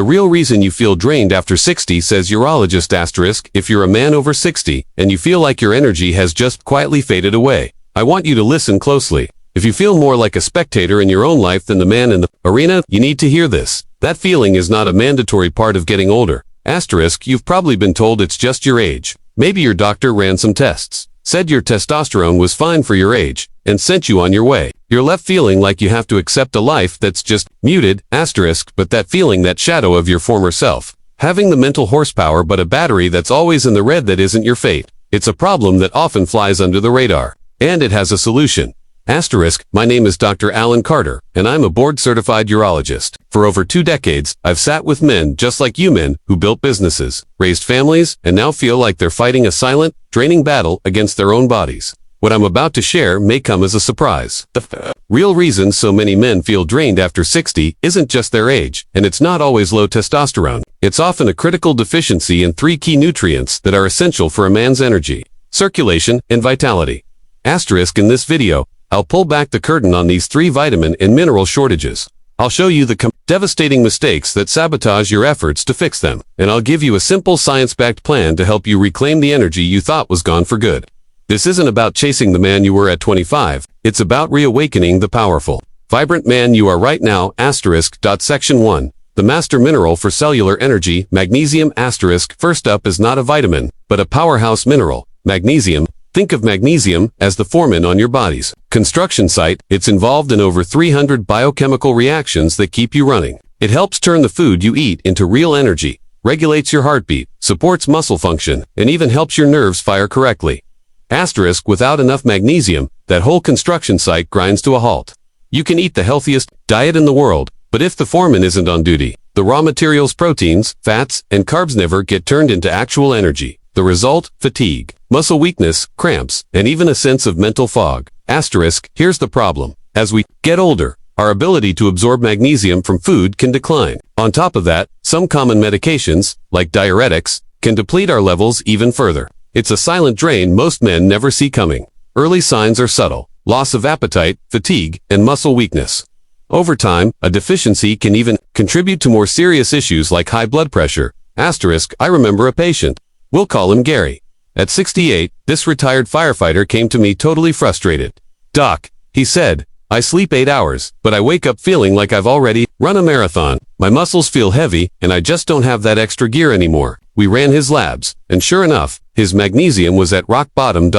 The real reason you feel drained after 60, says Urologist *. If you're a man over 60 and you feel like your energy has just quietly faded away, I want you to listen closely. If you feel more like a spectator in your own life than the man in the arena, you need to hear this. That feeling is not a mandatory part of getting older. You've probably been told it's just your age. Maybe your doctor ran some tests, said your testosterone was fine for your age, and sent you on your way. You're left feeling like you have to accept a life that's just muted, but that feeling, that shadow of your former self. Having the mental horsepower but a battery that's always in the red, that isn't your fate. It's a problem that often flies under the radar. And it has a solution. My name is Dr. Alan Carter, and I'm a board-certified urologist. For over 2 decades, I've sat with men just like you men who built businesses, raised families, and now feel like they're fighting a silent, draining battle against their own bodies. What I'm about to share may come as a surprise. The real reason so many men feel drained after 60 isn't just their age, and it's not always low testosterone. It's often a critical deficiency in 3 key nutrients that are essential for a man's energy, circulation, and vitality. In this video, I'll pull back the curtain on these 3 vitamin and mineral shortages. I'll show you the devastating mistakes that sabotage your efforts to fix them, and I'll give you a simple science-backed plan to help you reclaim the energy you thought was gone for good. This isn't about chasing the man you were at 25, it's about reawakening the powerful, vibrant man you are right now. Section 1. The master mineral for cellular energy, magnesium. First up is not a vitamin, but a powerhouse mineral, magnesium. Think of magnesium as the foreman on your body's construction site. It's involved in over 300 biochemical reactions that keep you running. It helps turn the food you eat into real energy, regulates your heartbeat, supports muscle function, and even helps your nerves fire correctly. Without enough magnesium, that whole construction site grinds to a halt. You can eat the healthiest diet in the world, but if the foreman isn't on duty, the raw materials, proteins, fats, and carbs never get turned into actual energy. The result? Fatigue, muscle weakness, cramps, and even a sense of mental fog. Here's the problem. As we get older, our ability to absorb magnesium from food can decline. On top of that, some common medications, like diuretics, can deplete our levels even further. It's a silent drain most men never see coming. Early signs are subtle: loss of appetite, fatigue, and muscle weakness. Over time, a deficiency can even contribute to more serious issues like high blood pressure. I remember a patient. We'll call him Gary. At 68, this retired firefighter came to me totally frustrated. "Doc," he said, "I sleep 8 hours, but I wake up feeling like I've already run a marathon. My muscles feel heavy, and I just don't have that extra gear anymore." We ran his labs, and sure enough, his magnesium was at rock bottom.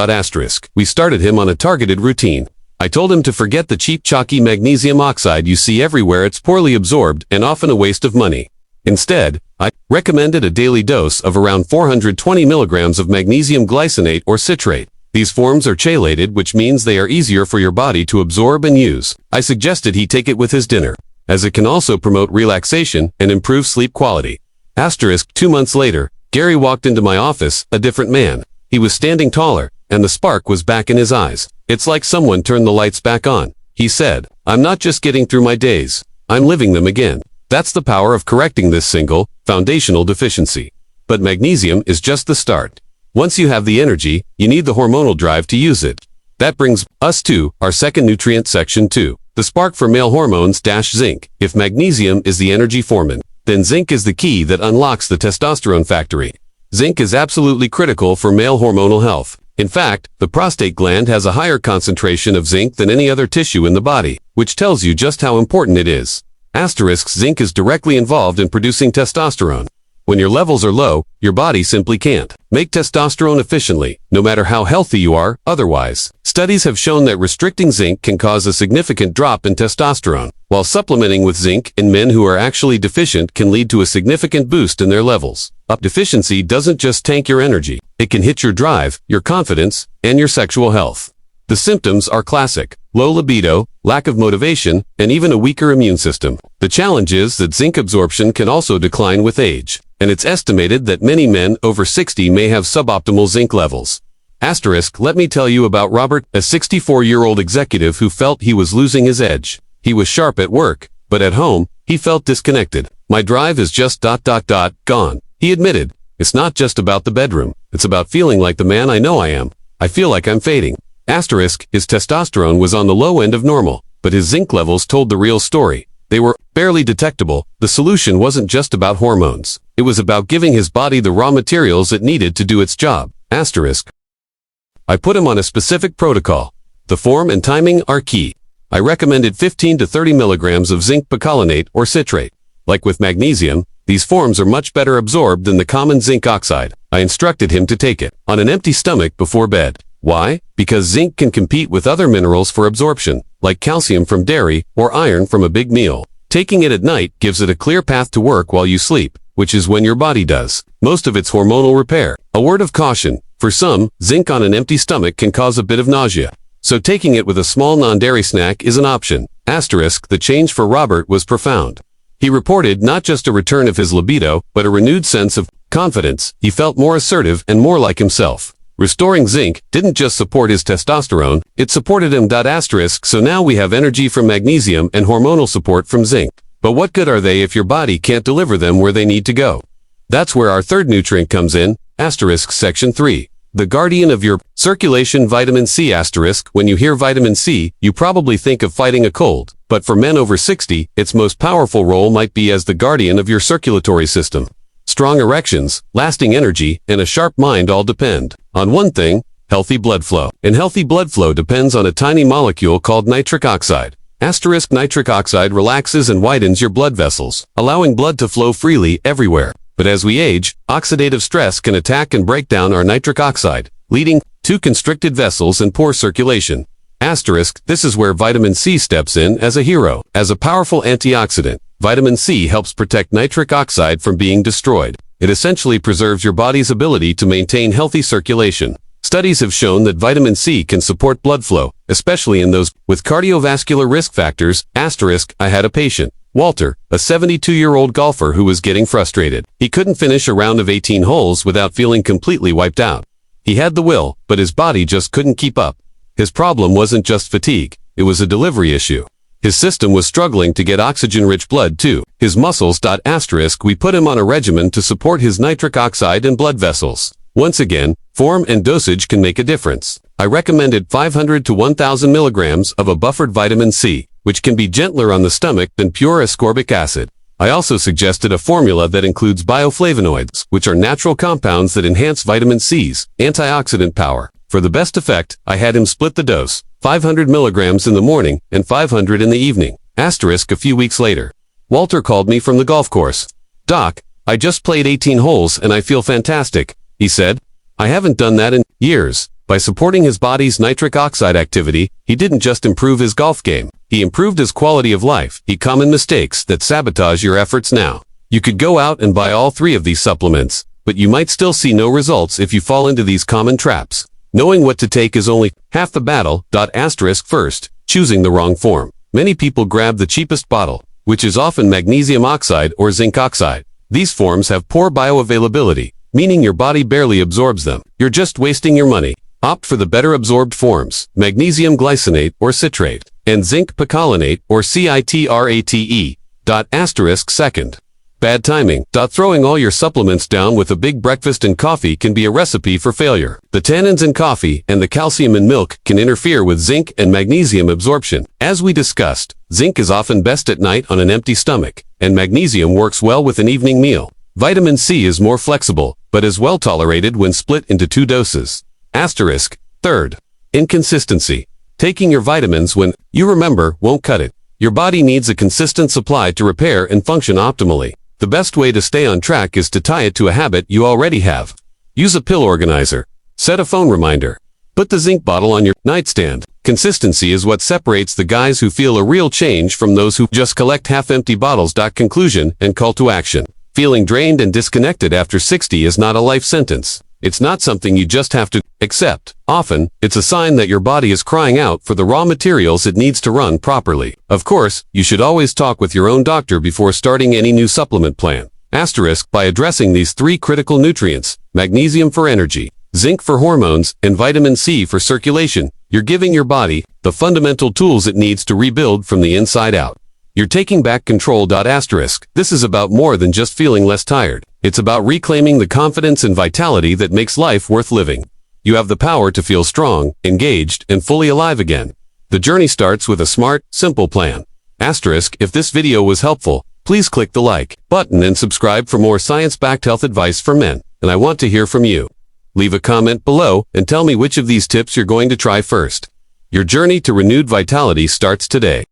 We started him on a targeted routine. I told him to forget the cheap chalky magnesium oxide you see everywhere. It's poorly absorbed and often a waste of money. Instead, I recommended a daily dose of around 420 milligrams of magnesium glycinate or citrate. These forms are chelated, which means they are easier for your body to absorb and use. I suggested he take it with his dinner, as it can also promote relaxation and improve sleep quality. 2 months later, Gary walked into my office, a different man. He was standing taller, and the spark was back in his eyes. "It's like someone turned the lights back on," he said. "I'm not just getting through my days, I'm living them again." That's the power of correcting this single, foundational deficiency. But magnesium is just the start. Once you have the energy, you need the hormonal drive to use it. That brings us to our second nutrient. Section 2. The spark for male hormones. Zinc. If magnesium is the energy foreman, then zinc is the key that unlocks the testosterone factory. Zinc is absolutely critical for male hormonal health. In fact, the prostate gland has a higher concentration of zinc than any other tissue in the body, which tells you just how important it is. Zinc is directly involved in producing testosterone. When your levels are low, your body simply can't make testosterone efficiently, no matter how healthy you are otherwise. Studies have shown that restricting zinc can cause a significant drop in testosterone, while supplementing with zinc in men who are actually deficient can lead to a significant boost in their levels. Deficiency doesn't just tank your energy, it can hit your drive, your confidence, and your sexual health. The symptoms are classic: low libido, lack of motivation, and even a weaker immune system. The challenge is that zinc absorption can also decline with age, and it's estimated that many men over 60 may have suboptimal zinc levels. Let me tell you about Robert, a 64-year-old executive who felt he was losing his edge. He was sharp at work, but at home, he felt disconnected. "My drive is just gone," he admitted. "It's not just about the bedroom. It's about feeling like the man I know I am. I feel like I'm fading." His testosterone was on the low end of normal, but his zinc levels told the real story. They were barely detectable. The solution wasn't just about hormones. It was about giving his body the raw materials it needed to do its job. Asterisk. I put him on a specific protocol. The form and timing are key. I recommended 15 to 30 milligrams of zinc picolinate or citrate. Like with magnesium, these forms are much better absorbed than the common zinc oxide. I instructed him to take it on an empty stomach before bed. Why? Because zinc can compete with other minerals for absorption, like calcium from dairy or iron from a big meal. Taking it at night gives it a clear path to work while you sleep, which is when your body does most of its hormonal repair. A word of caution. For some, zinc on an empty stomach can cause a bit of nausea. So taking it with a small non-dairy snack is an option. Asterisk. The change for Robert was profound. He reported not just a return of his libido, but a renewed sense of confidence. He felt more assertive and more like himself. Restoring zinc didn't just support his testosterone, it supported him. Asterisk. So now we have energy from magnesium and hormonal support from zinc. But what good are they if your body can't deliver them where they need to go? That's where our third nutrient comes in. Asterisk. Section 3. The guardian of your circulation, vitamin C. Asterisk. When you hear vitamin C, you probably think of fighting a cold, but for men over 60, its most powerful role might be as the guardian of your circulatory system. Strong erections, lasting energy, and a sharp mind all depend on one thing: healthy blood flow. And healthy blood flow depends on a tiny molecule called nitric oxide. Asterisk. Nitric oxide relaxes and widens your blood vessels, allowing blood to flow freely everywhere. But as we age, oxidative stress can attack and break down our nitric oxide, leading to constricted vessels and poor circulation. Asterisk. This is where vitamin C steps in as a hero. As a powerful antioxidant, vitamin C helps protect nitric oxide from being destroyed. It essentially preserves your body's ability to maintain healthy circulation. Studies have shown that vitamin C can support blood flow, especially in those with cardiovascular risk factors. Asterisk. I had a patient, Walter, a 72-year-old golfer who was getting frustrated. He couldn't finish a round of 18 holes without feeling completely wiped out. He had the will, but his body just couldn't keep up. His problem wasn't just fatigue, it was a delivery issue. His system was struggling to get oxygen-rich blood to his muscles. Asterisk. We put him on a regimen to support his nitric oxide and blood vessels. Once again, form and dosage can make a difference. I recommended 500 to 1,000 milligrams of a buffered vitamin C, which can be gentler on the stomach than pure ascorbic acid. I also suggested a formula that includes bioflavonoids, which are natural compounds that enhance vitamin C's antioxidant power. For the best effect, I had him split the dose, 500 milligrams in the morning and 500 in the evening. Asterisk. A few weeks later, Walter called me from the golf course. Doc, I just played 18 holes and I feel fantastic, he said. I haven't done that in years. By supporting his body's nitric oxide activity, he didn't just improve his golf game, he improved his quality of life. Common mistakes that sabotage your efforts now. You could go out and buy all 3 of these supplements, but you might still see no results if you fall into these common traps. Knowing what to take is only half the battle. Asterisk. First, choosing the wrong form. Many people grab the cheapest bottle, which is often magnesium oxide or zinc oxide. These forms have poor bioavailability, meaning your body barely absorbs them. You're just wasting your money. Opt for the better absorbed forms, magnesium glycinate or citrate, and zinc picolinate or citrate. Asterisk. Second, bad timing. Throwing all your supplements down with a big breakfast and coffee can be a recipe for failure. The tannins in coffee and the calcium in milk can interfere with zinc and magnesium absorption. As we discussed, zinc is often best at night on an empty stomach, and magnesium works well with an evening meal. Vitamin C is more flexible, but is well tolerated when split into 2 doses. Asterisk. Third, inconsistency. Taking your vitamins when you remember won't cut it. Your body needs a consistent supply to repair and function optimally. The best way to stay on track is to tie it to a habit you already have. Use a pill organizer. Set a phone reminder. Put the zinc bottle on your nightstand. Consistency is what separates the guys who feel a real change from those who just collect half-empty bottles. Conclusion and call to action. Feeling drained and disconnected after 60 is not a life sentence. It's not something you just have to accept. Often, it's a sign that your body is crying out for the raw materials it needs to run properly. Of course, you should always talk with your own doctor before starting any new supplement plan. Asterisk. By addressing these 3 critical nutrients, magnesium for energy, zinc for hormones, and vitamin C for circulation, you're giving your body the fundamental tools it needs to rebuild from the inside out. You're taking back control. Asterisk. This is about more than just feeling less tired. It's about reclaiming the confidence and vitality that makes life worth living. You have the power to feel strong, engaged, and fully alive again. The journey starts with a smart, simple plan. Asterisk, if this video was helpful, please click the like button and subscribe for more science-backed health advice for men, and I want to hear from you. Leave a comment below and tell me which of these tips you're going to try first. Your journey to renewed vitality starts today.